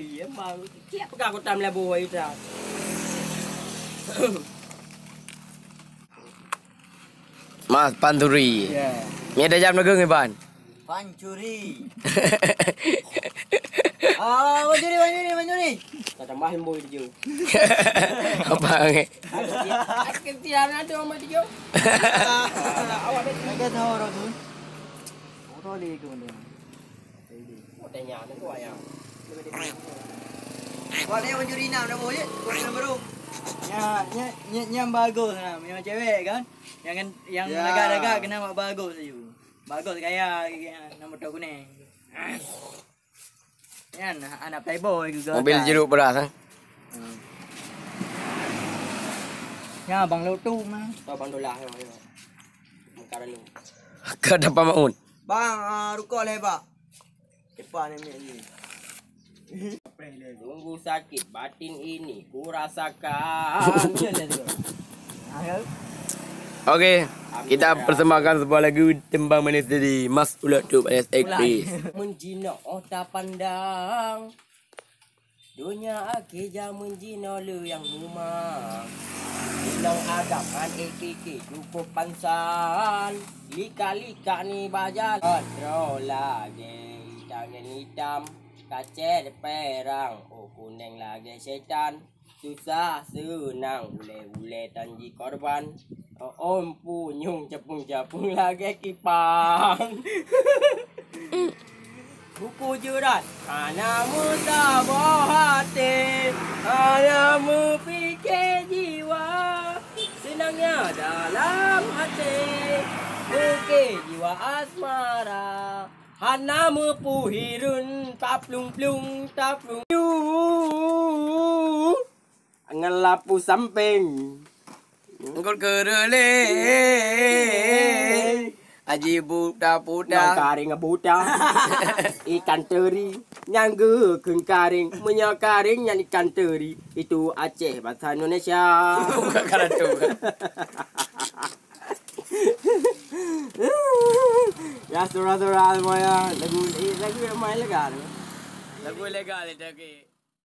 Pia mà chép cả con tam là bồi ra. Mas Panturi. Yeah. Ni ada jam naga ngiban. Pancuri. Pancuri. Ta tambah bồi dia. Apa ngi? Akan tiada ada orang dia. Awak dah Agak tahu orang tu. Orang ni ke mana? tanya ni tu ayam. Kau ni pancuri nak boleh? Kau nak baru. Yang bagus lah. Memang cewek kan? Yang lagak-lagak kena mak bagus saja. Bagus kayak nama tahu kuning. Yan, anak playboy juga. Mobil jeruk beras. Ya, bang Lotu mah. Tahu bang dolah ni. Mengkara lu. Ke dapat maun. Bang, rukuk lebar. Depan ni. Sungguh sakit batin ini ku rasakan. Okey, kita persembahkan sebuah lagu Tembang Manis dari Mas Ulat tu pada Ekris. Menjina otak pandang. Dunia akhir jam menjina lu yang rumah. Bilang agapan EKK cukup pansan. Lika-lika ni bajal. Kontrol lagi tangan hitam. Kacet perang. Oh kuning lagi syaitan. Susah senang ule-ule tanji korban. Om punyung capung-capung lagi kipang. Buku jurat Anamu tabah hati, anamu fikir jiwa. Senangnya dalam hati, fikir jiwa asmara. Hanamu puhirun taplung-plung taplung. Ngelapu samping. Ngkor kerele. Aji budak-budak Karing budak. Ikan teri. Nyangga keng karing. Menyakaring yang ikan teri. Itu Aceh bahasa Indonesia. bukan karatu. Ya surah-surah semuanya. Lagu yang main lega. Lagu legal itu.